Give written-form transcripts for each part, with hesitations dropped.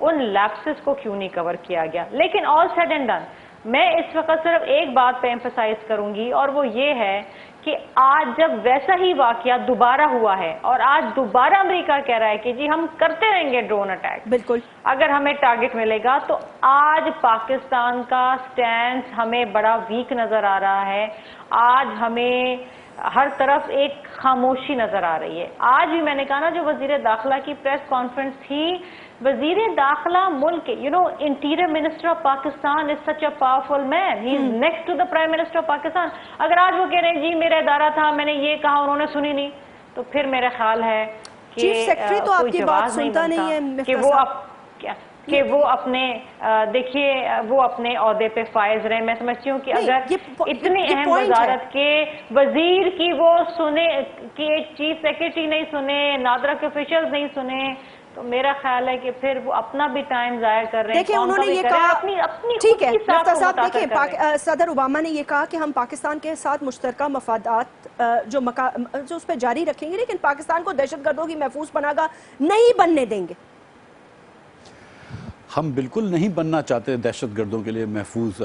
ان lapses کو کیوں نہیں کور کیا گیا. لیکن آل سیڈ اینڈ ڈن میں اس وقت صرف ایک بات پہ ایمفسائز کروں گی اور وہ یہ ہے کہ آج جب ویسا ہی واقعہ دوبارہ ہوا ہے اور آج دوبارہ امریکہ کہہ رہا ہے کہ جی ہم کرتے رہیں گے ڈرون اٹیک بالکل اگر ہمیں ٹارگٹ ملے گا, تو آج پاکستان کا سٹینڈ ہمیں بڑا ویک نظر آ رہا ہے. آج ہمیں ہر طرف ایک خاموشی نظر آ رہی ہے. آج بھی میں نے کہا نا جو وزیر داخلہ کی پریس کانفرنس تھی, وزیر داخلہ ملک کے interior minister of Pakistan is such a powerful man, he is next to the prime minister of Pakistan. اگر آج وہ کہہ رہے ہیں جی میرا ادارہ تھا میں نے یہ کہا انہوں نے سنی نہیں, تو پھر میرا خیال ہے کہ چیف سیکرٹری تو آپ کی بات سنتا نہیں ہے کہ وہ اپنے دیکھیے وہ اپنے عہدے پہ فائز رہے. میں سمجھتی ہوں کہ اگر اتنی اہم وزارت کے وزیر کی وہ سنے کہ چیف سیکرٹری نہیں سنے, نادرا کے آفیشلز نہیں سنے, تو میرا خیال ہے کہ پھر وہ اپنا بھی ٹائم ضائع کر رہے ہیں. دیکھیں انہوں نے یہ کہا, ٹھیک ہے مفتہ صاحب, دیکھیں صدر اوباما نے یہ کہا کہ ہم پاکستان کے ساتھ مشترکہ مفادات جو اس پہ جاری رکھیں گے, لیکن پاکستان کو دہشت گردوں کی محفوظ پناہ گاہ نہیں بننے دیں گے. ہم بالکل نہیں بننا چاہتے دہشت گردوں کے لیے محفوظ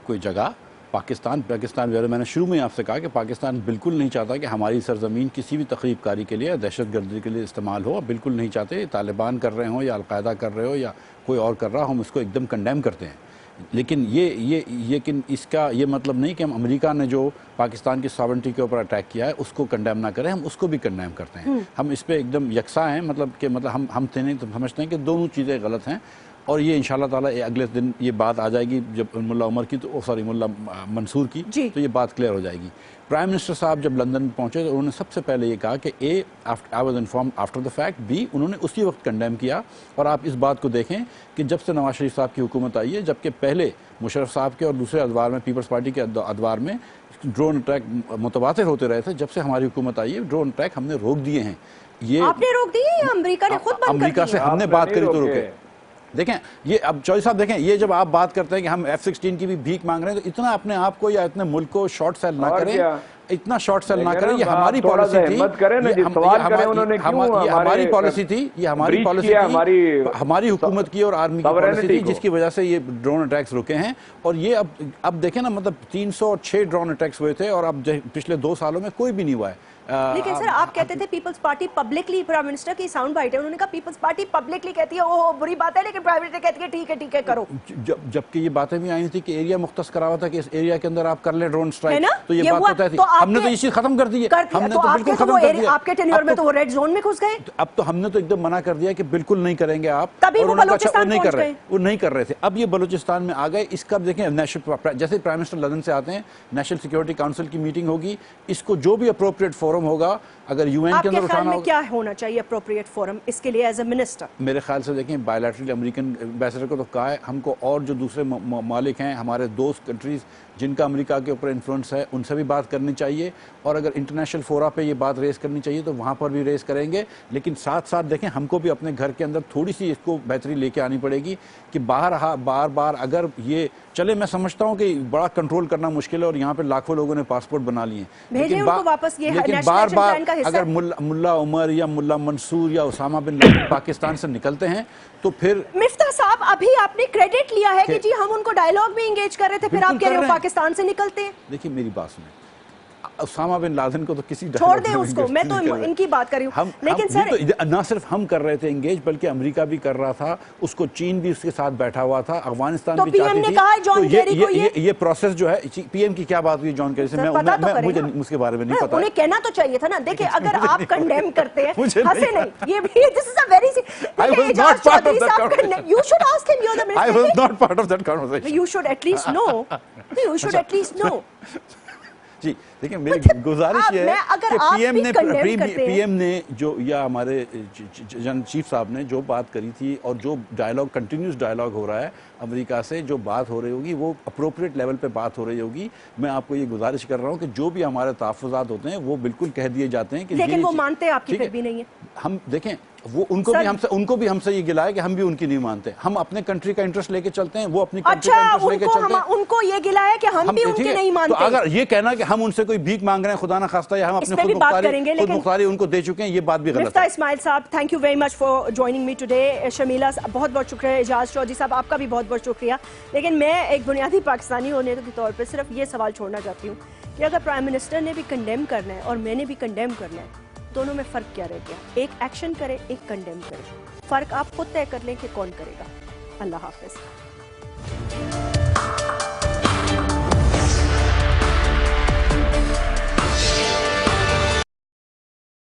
کوئی جگہ. پاکستان میں نے شروع میں آپ سے کہا کہ پاکستان بالکل نہیں چاہتا کہ ہماری سرزمین کسی بھی تخریب کاری کے لیے دہشت گردی کے لیے استعمال ہو. بالکل نہیں چاہتے. طالبان کر رہے ہوں یا القاعدہ کر رہے ہو یا کوئی اور کر رہا, ہم اس کو ایک دم کنڈیم کرتے ہیں. لیکن لیکن اس کا یہ مطلب نہیں کہ ہم امریکہ نے جو پاکستان کی ساورنٹی کے اوپر اٹیک کیا ہے اس کو کنڈیم نہ کریں, ہم اس کو بھی کنڈیم کرتے ہیں. ہم اس پہ ایک دم یکساں ہیں, مطلب ہم سمجھتے ہیں کہ دونوں چیزیں غلط ہیں. اور یہ انشاءاللہ تعالی اگلے دن یہ بات آ جائے گی جب ملا عمر کی ملا منصور کی تو یہ بات کلیئر ہو جائے گی. پرائم منسٹر صاحب جب لندن پہنچے تو انہوں نے سب سے پہلے یہ کہا کہ uh I was informed after the fact, بی انہوں نے اسی وقت کنڈیم کیا. اور آپ اس بات کو دیکھیں کہ جب سے نواز شریف صاحب کی حکومت آئی ہے, جبکہ پہلے مشرف صاحب کے اور دوسرے ادوار میں پیپلز پارٹی کے ادوار میں ڈرون اٹیک متواتر ہوتے رہے تھے, جب سے ہماری حکومت آئی ہے ڈرون اٹیک ہم نے روک دیے ہیں. یہ آپ نے روک دیے یا امریکہ نے خود بند کر دیے؟ امریکہ سے ہم نے بات کری تو روکے. دیکھیں یہ اب چوہدری صاحب دیکھیں, یہ جب آپ بات کرتے ہیں کہ ہم F-16 کی بھی بھیک مانگ رہے ہیں, تو اتنا اپنے آپ کو یا اتنے ملک کو شارٹ سیل نہ کریں, اتنا شارٹ سیل نہ کریں. یہ ہماری پالیسی تھی, ہماری پالیسی تھی, یہ ہماری پالیسی تھی, ہماری حکومت کی اور آرمی کی پالیسی تھی, جس کی وجہ سے یہ ڈرون اٹیکس رکے ہیں. اور یہ اب دیکھیں نا, مطلب 306 ڈرون اٹیکس ہوئے تھے اور اب پچھلے 2 سالوں میں کوئی بھی نہیں ہوا ہے. لیکن سر آپ کہتے تھے Peoples Party publicly, prime minister کی ساؤنڈ بائٹ ہے, انہوں نے کہا پیپلز پارٹی پبلکلی کہتی ہے وہ بری بات ہے, لیکن پرائیویٹ کہتی ہے ٹھیک ہے کرو. جبکہ یہ باتیں بھی آئی تھی کہ ایریا مختص کرا ہوا تھا کہ اس ایریا کے اندر آپ کر لیں ڈرون سٹرائک, تو یہ بات ہوتا تھی. ہم نے تو یہ چیز ختم کر دی ہے, ہم نے تو بالکل ختم کر دیا. آپ کے ٹینیور میں تو وہ ریڈ زون میں گھس گئے. اب تو ہم نے تو ایک دم منع کر دیا کہ بالکل نہیں کریں گے آپ, تبھی وہ بلوچستان پہنچ گئے. وہ نہیں کر رہے تھے, اب یہ بلوچستان میں آ گئے. اس کا دیکھیں جیسے پرائم منسٹر لندن سے آتے ہیں, نیشنل سیکورٹی کاؤنسل کی میٹنگ ہوگی, اس کو جو بھی اپروپریٹ فورم ہوگا, اگر یو این کے اندر اٹھانا ہوگا. کیا ہونا چاہیے اپروپریٹ فورم اس کے لیے ایز اے منسٹر؟ میرے خیال سے دیکھیں بائیلیٹرل امریکن ایمبیسڈر کو تو کہا ہے, ہم کو اور جو دوسرے ممالک ہیں ہمارے دوست کنٹریز جن کا امریکہ کے اوپر انفلوئنس ہے, ان سے بھی بات کرنی چاہیے. اور اگر انٹرنیشنل فورا پہ یہ بات ریز کرنی چاہیے تو وہاں پر بھی ریز کریں گے. لیکن ساتھ ساتھ دیکھیں ہم کو بھی اپنے گھر کے اندر تھوڑی سی اس کو بہتری لے کے آنی پڑے گی کہ بار بار اگر یہ چلے, میں سمجھتا ہوں کہ بڑا کنٹرول کرنا مشکل ہے اور یہاں پہ لاکھوں لوگوں نے پاسپورٹ بنا لیے ہیں, لیکن بار بار اگر ملا عمر یا ملا منصور یا اسامہ بن لادن پاکستان سے نکلتے ہیں تو پھر مفتاح صاحب ابھی آپ نے کریڈٹ لیا ہے کہ جی ہم ان کو ڈائیلاگ میں انگیج کر رہے تھے, پھر آپ کہہ رہے ہو پاکستان سے نکلتے ہیں. دیکھیں میری بات سنیں, اسامہ بن لادن کو تو کسی چھوڑ دیں اس کو, میں تو ان کی بات کر رہی ہوں. لیکن سر نہ صرف ہم کر رہے تھے انگیج, بلکہ امریکہ بھی کر رہا تھا, اس کو چین بھی اس کے ساتھ بیٹھا ہوا تھا, افغانستان بھی چاہتی تھی. یہ پروسیس جو ہے, پی ایم کی کیا بات ہوئی جان کیری سے, مجھے اس کے بارے میں نہیں پتا. انہیں کہنا تو چاہیے تھا نا. دیکھیں اگر آپ کنڈیم کرتے ہیں, ہنسے نہیں, یہ بھی this is a very I was not part of that conversation. You should ask him, you're the minister. I was not part of that conversation. You should at least know. You should at least know. جی دیکھیں میری گزارش یہ ہے کہ P M نے جو یا ہمارے چیف صاحب نے جو بات کری تھی اور جو ڈائیلاگ کنٹینیوس ڈائیلاگ ہو رہا ہے امریکہ سے, جو بات ہو رہی ہوگی وہ اپروپریٹ لیول پہ بات ہو رہی ہوگی. میں آپ کو یہ گزارش کر رہا ہوں کہ جو بھی ہمارے تحفظات ہوتے ہیں وہ بالکل کہہ دیے جاتے ہیں کہ لیکن وہ مانتے آپ کی پھر بھی نہیں ہے. ہم دیکھیں وہ ان کو بھی ہم سے یہ گلا ہے کہ ہم بھی ان کی نہیں مانتے. ہم اپنے کنٹری کا انٹرسٹ لے کے چلتے ہیں, وہ اپنی کنٹری کا انٹرسٹ لے کے چلتے ہیں. ان کو یہ گلا ہے کہ ہم بھی ان کی نہیں مانتے. تو اگر یہ کہنا کہ ہم ان سے کوئی بھیک مانگ رہے ہیں خدا نہ خواستہ, یا ہم اپنے خود مختاری ان کو دے چکے ہیں, یہ بات بھی غلط ہے. مفتاح اسماعیل صاحب, thank you very much for joining me today. Shamila بہت بہت شکریہ. اعجاز چودھری صاحب آپ کا بھی بہت بہت شکریہ. لیکن میں ایک بنیادی پاکستانی ہونے کے طور پہ صرف یہ سوال چھوڑنا چاہتی ہوں کہ اگر پرائم منسٹر نے بھی کنڈیم کرنا ہے اور میں نے بھی کنڈیم کرنا ہے, دونوں میں فرق کیا رہ گیا؟ ایک ایکشن کرے, ایک کنڈیم کرے. فرق آپ خود طے کر لیں کہ کون کرے گا. اللہ حافظ.